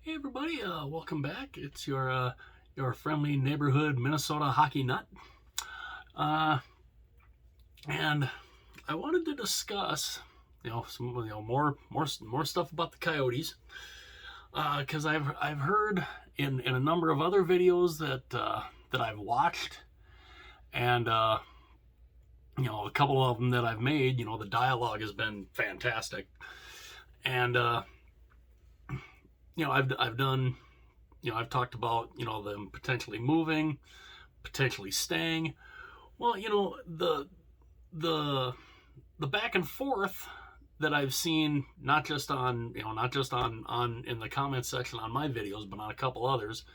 Hey everybody, welcome back. It's your friendly neighborhood Minnesota hockey nut, uh, and I wanted to discuss, some more stuff about the Coyotes, because I've heard in a number of other videos that I've watched, and a couple of them that I've made. The dialogue has been fantastic, and I've done. I've talked about, them potentially moving, potentially staying. Well, the back and forth that I've seen, not just on in the comments section on my videos, but on a couple others,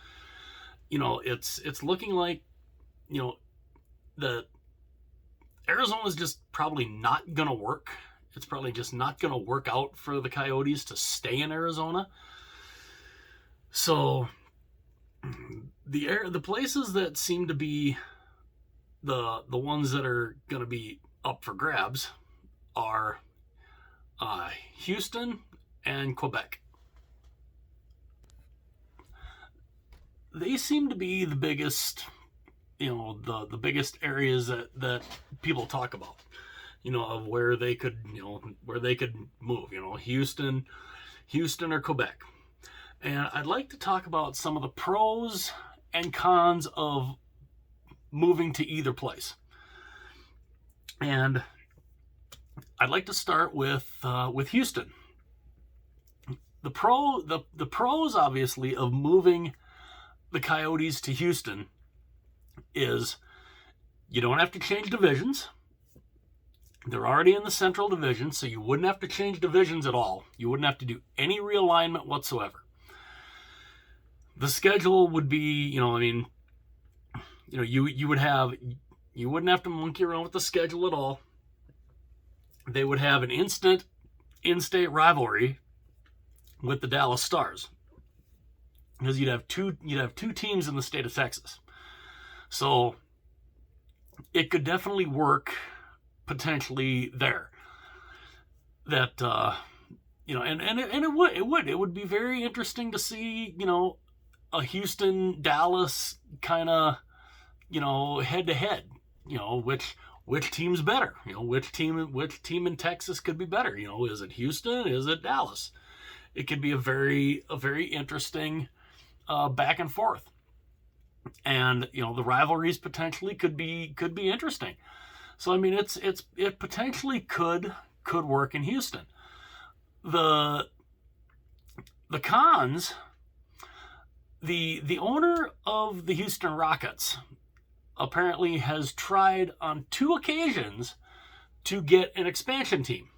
it's looking like, that Arizona's just probably not gonna work. It's probably just not gonna work out for the Coyotes to stay in Arizona. So the places that seem to be the ones that are going to be up for grabs are Houston and Quebec. They seem to be the biggest, the biggest areas that people talk about, of where they could, move, Houston or Quebec. And I'd like to talk about some of the pros and cons of moving to either place. And I'd like to start with Houston. The pros, obviously, of moving the Coyotes to Houston is you don't have to change divisions. They're already in the Central Division, so you wouldn't have to change divisions at all. You wouldn't have to do any realignment whatsoever. The schedule would be, you wouldn't have to monkey around with the schedule at all. They would have an instant in-state rivalry with the Dallas Stars, because you'd have two teams in the state of Texas. So it could definitely work potentially there. That it would be very interesting to see, a Houston Dallas kind of, head to head, which team's better, which team in Texas could be better, is it Houston, is it Dallas? It could be a very interesting back and forth, and the rivalries potentially could be interesting. So I mean, it potentially could work in Houston. The cons. The owner of the Houston Rockets apparently has tried on 2 occasions to get an expansion team.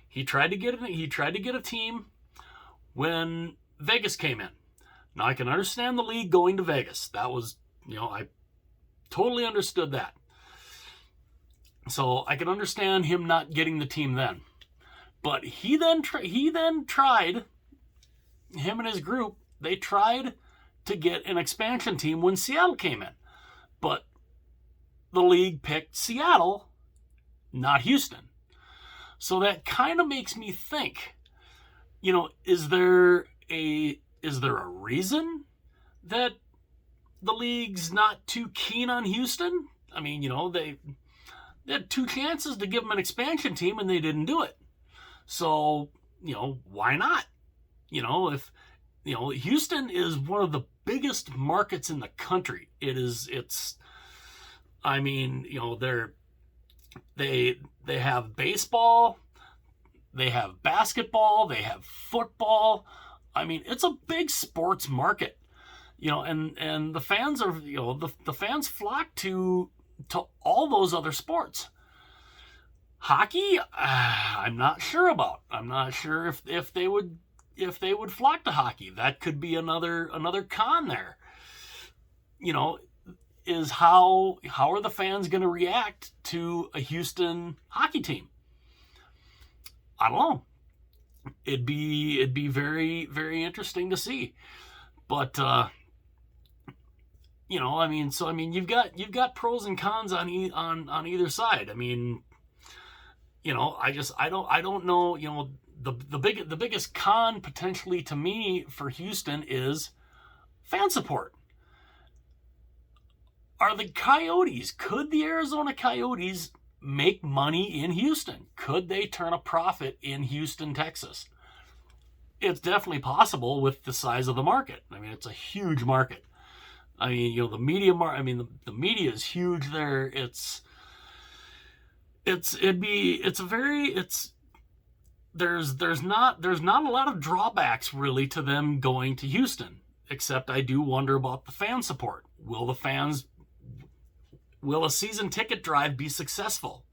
He tried to get a team when Vegas came in. Now I can understand the league going to Vegas. That was, I totally understood that. So I can understand him not getting the team then. But he then tried, him and his group, they tried to get an expansion team when Seattle came in. But the league picked Seattle, not Houston. So that kind of makes me think, is there a reason that the league's not too keen on Houston? I mean, they had 2 chances to give them an expansion team and they didn't do it. So, why not? If Houston is one of the biggest markets in the country. They have baseball, they have basketball, they have football. I mean, it's a big sports market. And the fans are, the fans flock to all those other sports. Hockey, I'm not sure about. I'm not sure if they would flock to hockey. That could be another con there. Is how are the fans going to react to a Houston hockey team? I don't know. It'd be very, very interesting to see. But you've got pros and cons on either side. I mean, I don't know, the biggest con potentially to me for Houston is fan support. Are the Coyotes, could the Arizona Coyotes make money in Houston? Could they turn a profit in Houston, Texas? It's definitely possible with the size of the market. I mean, it's a huge market. I mean, the media the media is huge there. There's not a lot of drawbacks really to them going to Houston, except I do wonder about the fan support. Will a season ticket drive be successful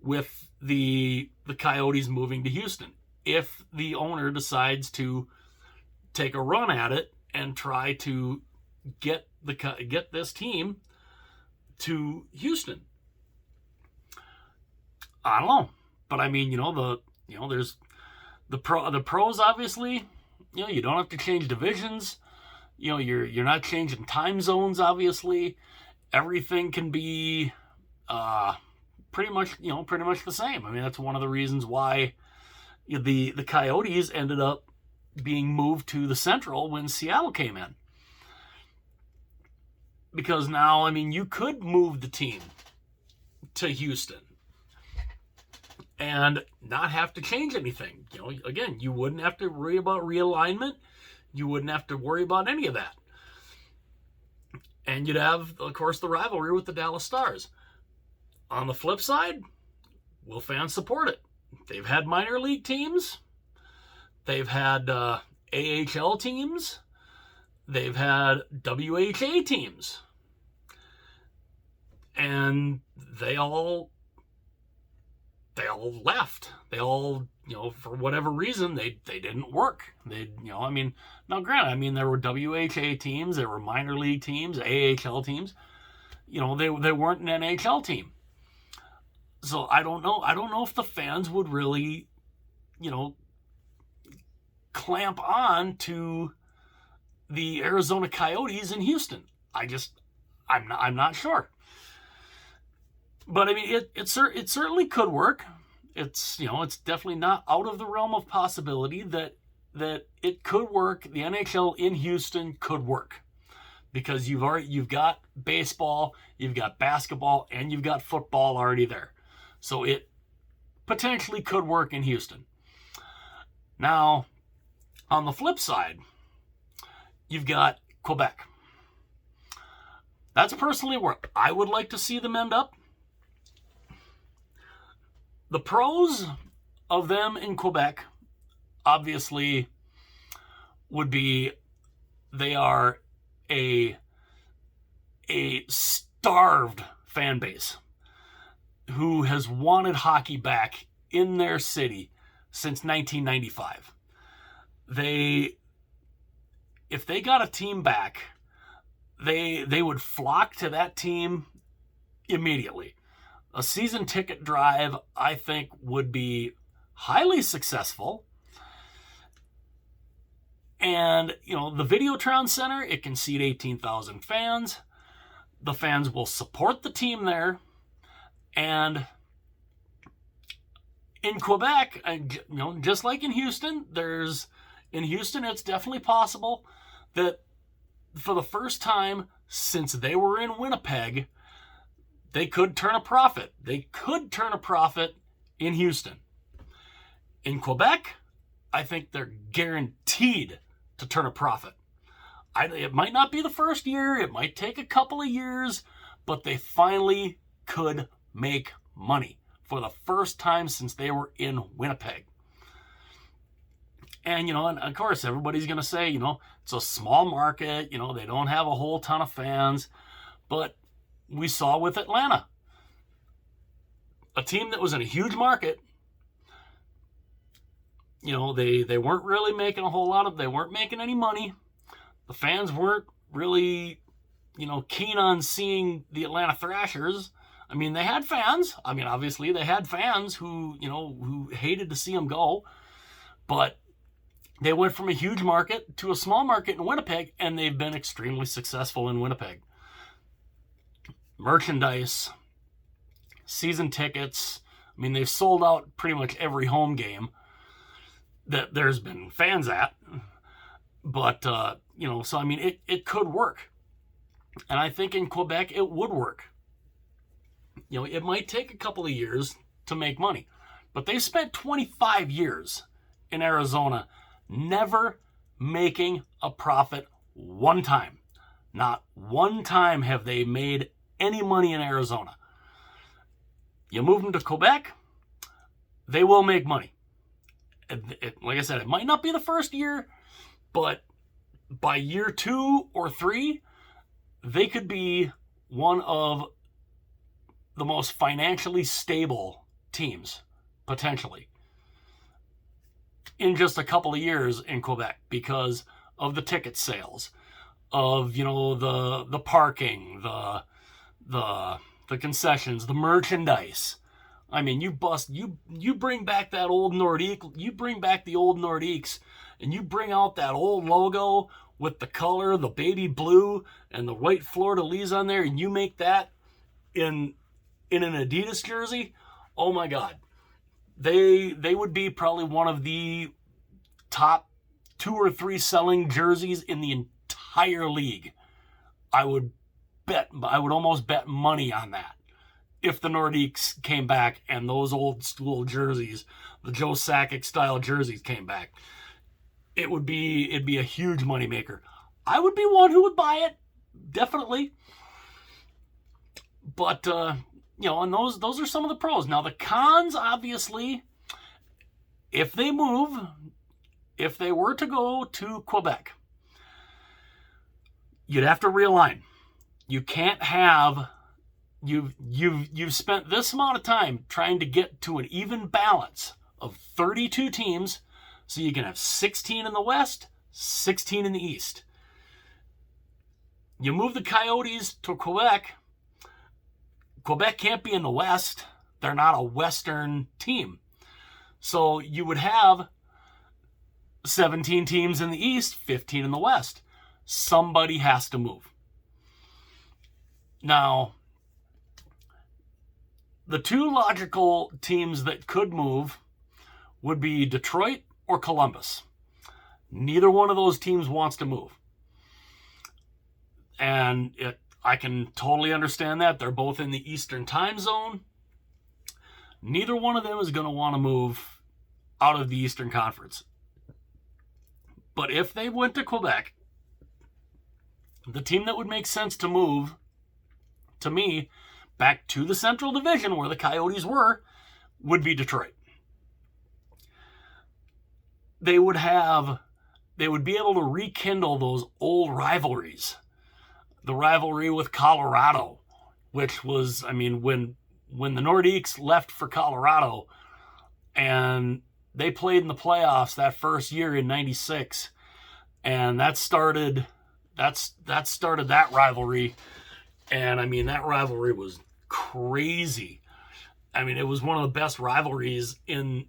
with the Coyotes moving to Houston if the owner decides to take a run at it and try to get this team to Houston? I don't know, but I mean, there's the pros obviously. You don't have to change divisions. You're not changing time zones obviously. Everything can be pretty much the same. I mean, that's one of the reasons why the Coyotes ended up being moved to the Central when Seattle came in. Because now, I mean, you could move the team to Houston and not have to change anything. Again, you wouldn't have to worry about realignment. You wouldn't have to worry about any of that. And you'd have, of course, the rivalry with the Dallas Stars. On the flip side, will fans support it? They've had minor league teams. They've had AHL teams. They've had WHA teams. And they all left. They all, for whatever reason, they didn't work. Now granted, there were WHA teams, there were minor league teams, AHL teams. They weren't an NHL team. So I don't know if the fans would really, clamp on to the Arizona Coyotes in Houston. I'm not sure. But I mean, it certainly could work. It's definitely not out of the realm of possibility that it could work. The NHL in Houston could work because you've got baseball, you've got basketball, and you've got football already there. So it potentially could work in Houston. Now, on the flip side, you've got Quebec. That's personally where I would like to see them end up. The pros of them in Quebec, obviously, would be they are a starved fan base who has wanted hockey back in their city since 1995. If they got a team back, they would flock to that team immediately. A season ticket drive, I think, would be highly successful. And, the Videotron Center, it can seat 18,000 fans. The fans will support the team there. And in Quebec, just like in Houston, it's definitely possible that for the first time since they were in Winnipeg, they could turn a profit. They could turn a profit in Houston. In Quebec, I think they're guaranteed to turn a profit. It might not be the first year. It might take a couple of years, but they finally could make money for the first time since they were in Winnipeg. And, and of course, everybody's going to say, it's a small market. They don't have a whole ton of fans. But we saw with Atlanta, a team that was in a huge market, they weren't really making they weren't making any money. The fans weren't really, keen on seeing the Atlanta Thrashers. They had fans. Obviously they had fans who hated to see them go, but they went from a huge market to a small market in Winnipeg, and they've been extremely successful in Winnipeg. Merchandise, season tickets. They've sold out pretty much every home game. that there's been fans at. But, so I mean, it could work. And I think in Quebec it would work. It might take a couple of years to make money. But they spent 25 years in Arizona never making a profit one time. Not one time have they made any money in Arizona. You move them to Quebec, they will make money. Like I said, it might not be the first year, but by year 2 or 3, they could be one of the most financially stable teams, potentially, in just a couple of years in Quebec because of the ticket sales, of the parking, the concessions, the merchandise. I mean, you bring back that old Nordique, you bring back the old Nordiques, and you bring out that old logo with the color, the baby blue, and the white fleur-de-lis on there, and you make that in an Adidas jersey. Oh my God, they would be probably one of the top 2 or 3 selling jerseys in the entire league. I would almost bet money on that. If the Nordiques came back and those old school jerseys, the Joe Sakic style jerseys came back, it'd be a huge moneymaker. I would be one who would buy it, definitely. But and those are some of the pros. Now the cons, obviously, if they were to go to Quebec, you'd have to realign. You can't have you've spent this amount of time trying to get to an even balance of 32 teams, so you can have 16 in the West, 16 in the East. You move the Coyotes to Quebec. Quebec can't be in the West. They're not a Western team. So you would have 17 teams in the East, 15 in the West. Somebody has to move. Now, the 2 logical teams that could move would be Detroit or Columbus. Neither one of those teams wants to move. And I can totally understand that. They're both in the Eastern time zone. Neither one of them is going to want to move out of the Eastern Conference. But if they went to Quebec, the team that would make sense to move, to me, back to the Central Division where the Coyotes were, would be Detroit. They would be able to rekindle those old rivalries. The rivalry with Colorado, which was, I mean, when the Nordiques left for Colorado and they played in the playoffs that first year in 96, and that started that rivalry. And I mean, that rivalry was crazy. I mean, it was one of the best rivalries in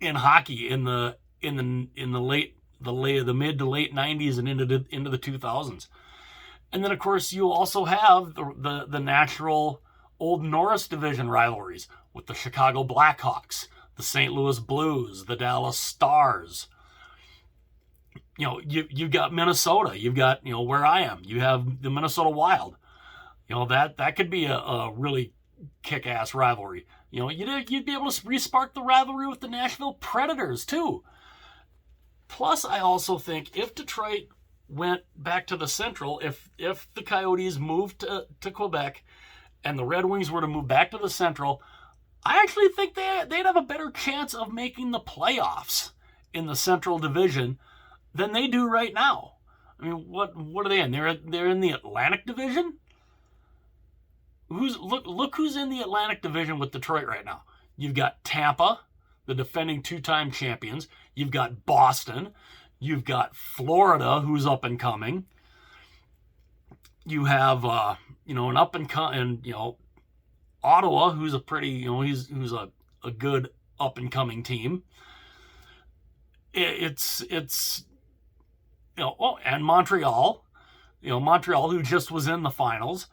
hockey in the mid to late 90s and into the 2000s. And then, of course, you also have the natural old Norris Division rivalries with the Chicago Blackhawks, the St. Louis Blues, the Dallas Stars. You've got Minnesota. You've got, where I am. You have the Minnesota Wild. That could be a really kick-ass rivalry. You'd be able to re-spark the rivalry with the Nashville Predators, too. Plus, I also think if Detroit went back to the Central, if the Coyotes moved to Quebec and the Red Wings were to move back to the Central, I actually think they'd have a better chance of making the playoffs in the Central Division than they do right now. I mean, what are they in? They're in the Atlantic Division? Look who's in the Atlantic Division with Detroit right now. You've got Tampa, the defending 2-time champions. You've got Boston. You've got Florida, who's up and coming. You have, an up and coming, Ottawa, who's a pretty, who's a good up and coming team. It's and Montreal, Montreal, who just was in the finals.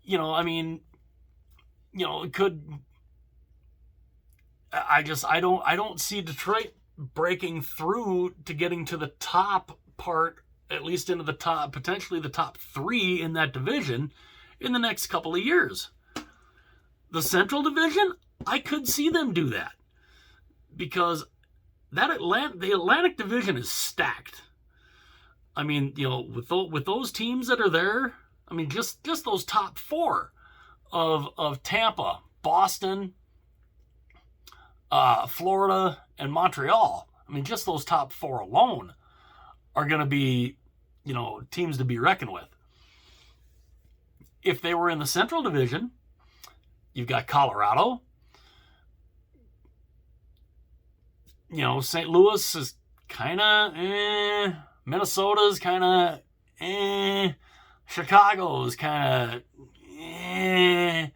It could. I don't see Detroit breaking through to getting to the top part, at least into the top, potentially the top 3 in that division in the next couple of years. The Central Division, I could see them do that because the Atlantic Division is stacked. I mean, with those teams that are there, I mean, just those top 4 of Tampa, Boston, Florida, and Montreal. I mean, just those top 4 alone are going to be, teams to be reckoned with. If they were in the Central Division, you've got Colorado. St. Louis is kind of Minnesota's kind of Chicago's kind of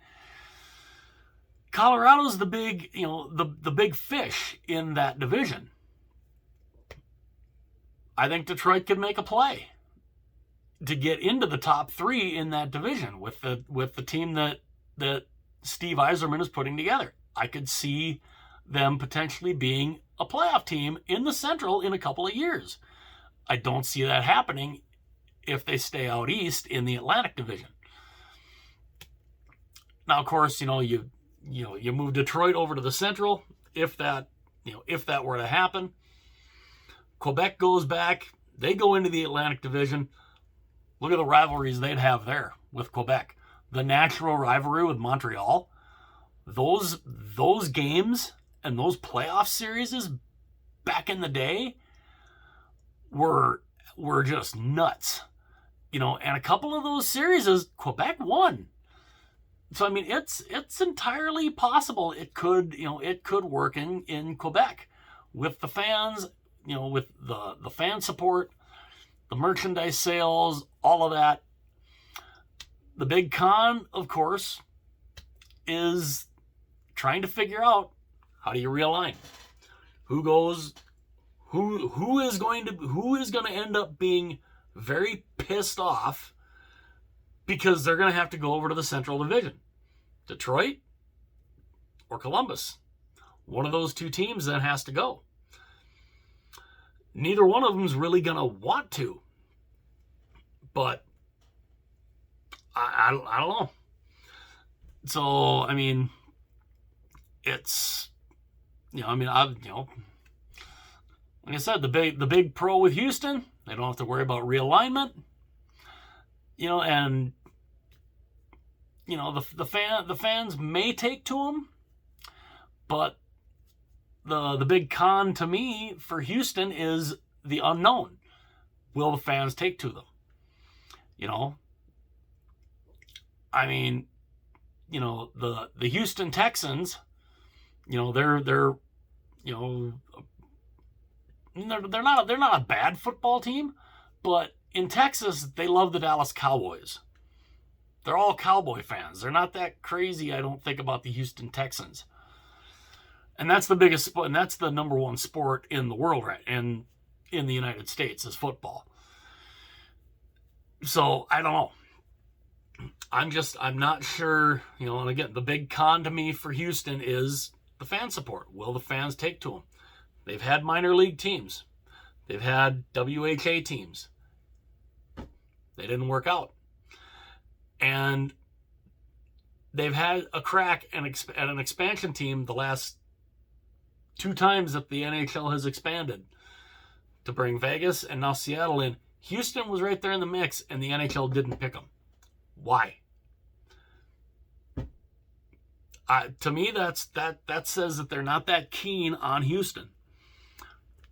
Colorado's the big, the big fish in that division. I think Detroit could make a play to get into the top 3 in that division with the team that Steve Yzerman is putting together. I could see them potentially being a playoff team in the Central in a couple of years. I don't see that happening if they stay out east in the Atlantic Division. Now, of course, you move Detroit over to the Central. If that were to happen, Quebec goes back. They go into the Atlantic Division. Look at the rivalries they'd have there with Quebec. The natural rivalry with Montreal. Those games and those playoff series back in the day were just nuts. And a couple of those series Quebec won. So I mean, it's entirely possible it could work in Quebec with the fans, with the fan support, the merchandise sales, all of that. The big con, of course, is trying to figure out how do you realign. Who is going to end up being very pissed off because they're going to have to go over to the Central Division. Detroit or Columbus. One of those 2 teams then has to go. Neither one of them is really going to want to. But I don't know. So, I mean, it's, like I said, the big pro with Houston, they don't have to worry about realignment. And the fans may take to them, but the big con to me for Houston is the unknown. Will the fans take to them? I mean, the Houston Texans, they're not a bad football team, but in Texas they love the Dallas Cowboys. They're all Cowboy fans. They're not that crazy, I don't think, about the Houston Texans. And that's the biggest sport, and that's the number 1 sport in the world, right? And in the United States is football. So I don't know. I'm not sure, and again, the big con to me for Houston is the fan support. Will the fans take to them? They've had minor league teams. They've had WHA teams. They didn't work out. And they've had a crack at an expansion team the last 2 times that the NHL has expanded to bring Vegas and now Seattle in. Houston was right there in the mix, and the NHL didn't pick them. Why? To me, that says that they're not that keen on Houston.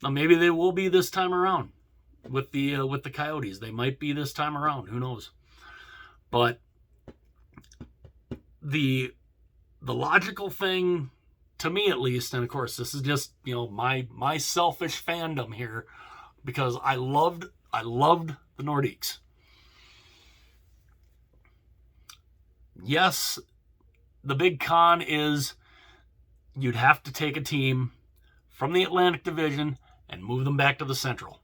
Now, maybe they will be this time around with the Coyotes. They might be this time around. Who knows? But the logical thing, to me at least, and of course this is just my selfish fandom here, because I loved the Nordiques. Yes, the big con is you'd have to take a team from the Atlantic Division and move them back to the Central.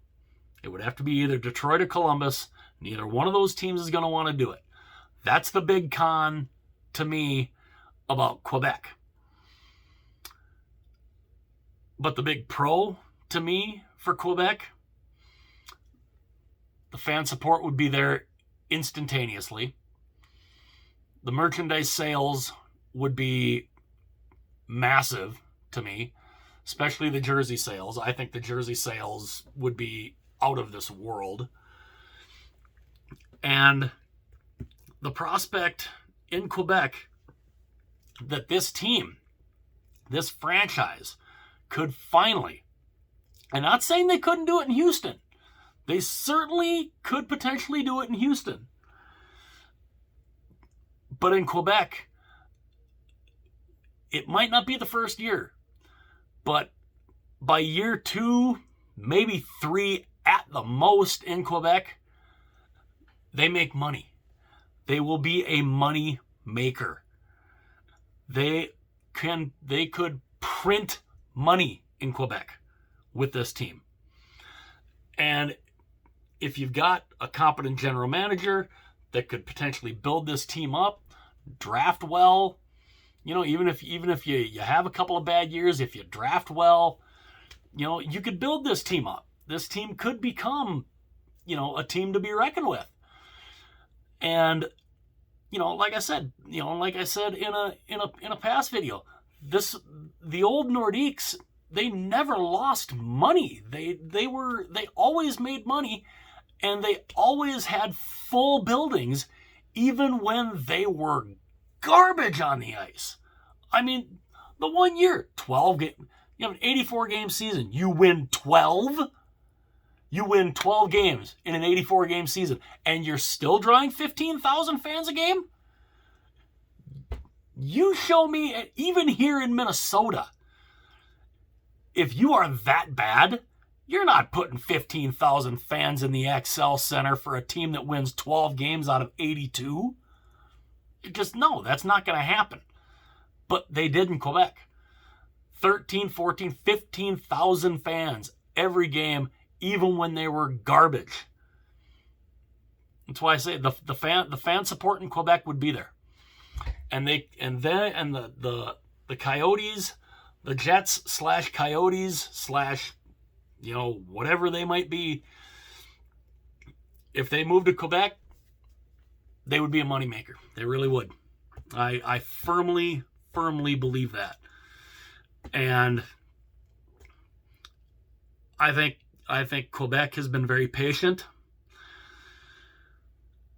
It would have to be either Detroit or Columbus. Neither one of those teams is going to want to do it. That's the big con to me about Quebec. But the big pro to me, for Quebec, the fan support would be there instantaneously. The merchandise sales would be massive to me, especially the jersey sales. I think the jersey sales would be out of this world. And the prospect in Quebec that this team, this franchise, could finally, I'm not saying they couldn't do it in Houston. They certainly could potentially do it in Houston. But in Quebec, it might not be the first year, but by year 2, maybe 3 at the most in Quebec, they make money. They will be a money maker. They could print money in Quebec with this team. And if you've got a competent general manager that could potentially build this team up, draft well, even if you have a couple of bad years, if you draft well, you could build this team up. This team could become, a team to be reckoned with. And like I said in a past video, the old Nordiques, they never lost money. They always made money, and they always had full buildings, even when they were garbage on the ice. I mean, the one year, 12 game, you have an 84 game season, you win 12. You win 12 games in an 84 game season, and you're still drawing 15,000 fans a game? You show me, even here in Minnesota, if you are that bad, you're not putting 15,000 fans in the XL Center for a team that wins 12 games out of 82. No, that's not going to happen. But they did in Quebec. 13, 14, 15,000 fans every game, even when they were garbage. That's why I say the fan support in Quebec would be there. And the Coyotes, the Jets / Coyotes / whatever they might be, if they moved to Quebec, they would be a moneymaker. They really would. I firmly believe that. And I think Quebec has been very patient.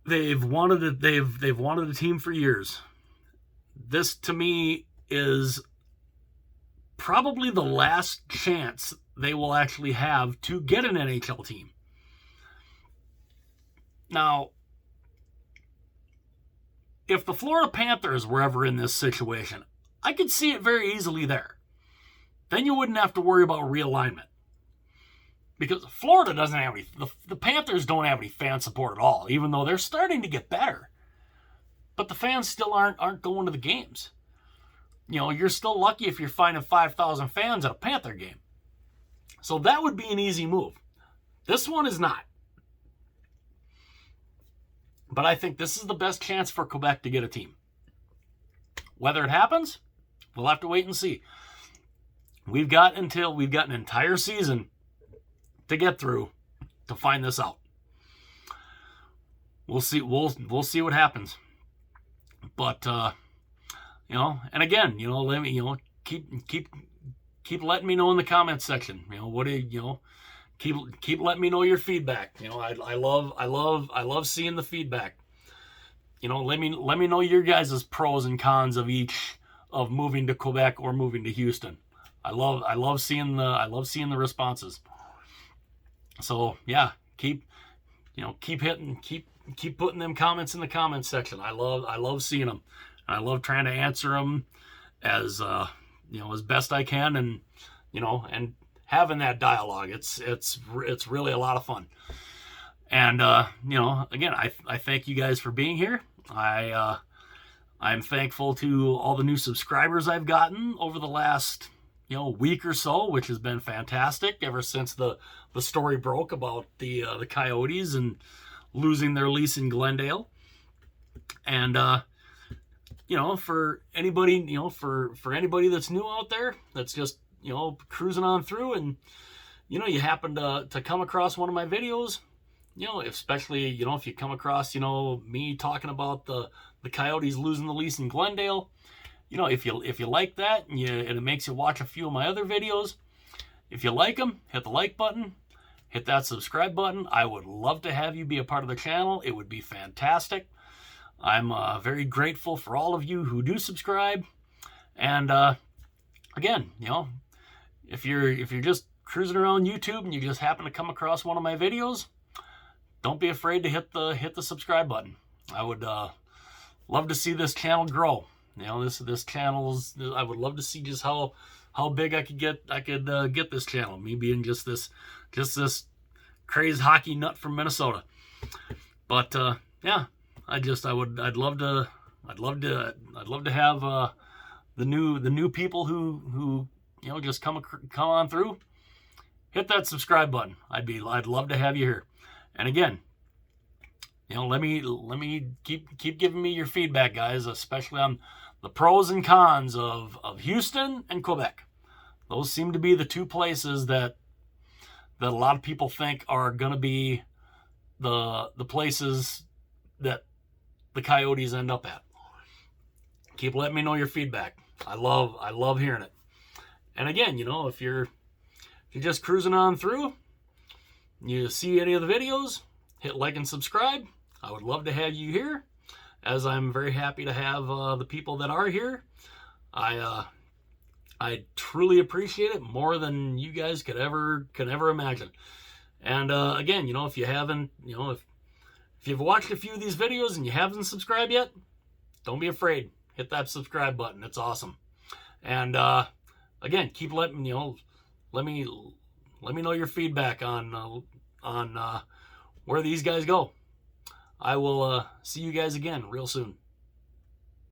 They've wanted a team for years. This, to me, is probably the last chance they will actually have to get an NHL team. Now, if the Florida Panthers were ever in this situation, I could see it very easily there. Then you wouldn't have to worry about realignment. Because Florida doesn't have any, the Panthers don't have any fan support at all, even though they're starting to get better. But the fans still aren't going to the games. You're still lucky if you're finding 5,000 fans at a Panther game. So that would be an easy move. This one is not. But I think this is the best chance for Quebec to get a team. Whether it happens, we'll have to wait and see. We've got an entire season to get through to find this out. We'll see. We'll see what happens. But and again, let me keep letting me know in the comments section. What do you keep letting me know your feedback. I love seeing the feedback. Let me know your guys' pros and cons of each of moving to Quebec or moving to Houston. I love seeing the responses. So yeah, keep putting them comments in the comments section. I love seeing them. I love trying to answer them as as best I can, and having that dialogue. It's really a lot of fun. And again, I thank you guys for being here. I'm thankful to all the new subscribers I've gotten over the last week or so, which has been fantastic ever since the story broke about the Coyotes and losing their lease in Glendale. And for anybody for anybody that's new out there, that's just cruising on through and you happen to come across one of my videos, especially, if you come across, me talking about the Coyotes losing the lease in Glendale, if you like that and it makes you watch a few of my other videos, if you like them, hit the like button, hit that subscribe button. I would love to have you be a part of the channel. It would be fantastic. I'm very grateful for all of you who do subscribe. And again, if you're just cruising around YouTube and you just happen to come across one of my videos, don't be afraid to hit the subscribe button. I would love to see this channel grow. This channel's, I would love to see just how big I could get this channel. Me being just this crazy hockey nut from Minnesota. But yeah, I'd love to have the new people who just come on through. Hit that subscribe button. I'd love to have you here. And again, let me keep giving me your feedback, guys, especially on the pros and cons of Houston and Quebec. Those seem to be the two places that a lot of people think are going to be the places that the Coyotes end up at. Keep letting me know your feedback. I love hearing it. And again, if you're just cruising on through, you see any of the videos, hit like and subscribe. I would love to have you here, as I'm very happy to have the people that are here. I truly appreciate it more than you guys could ever imagine. And again, if you haven't, if you've watched a few of these videos and you haven't subscribed yet, don't be afraid. Hit that subscribe button. It's awesome. And again, keep letting let me know your feedback on where these guys go. I will see you guys again real soon.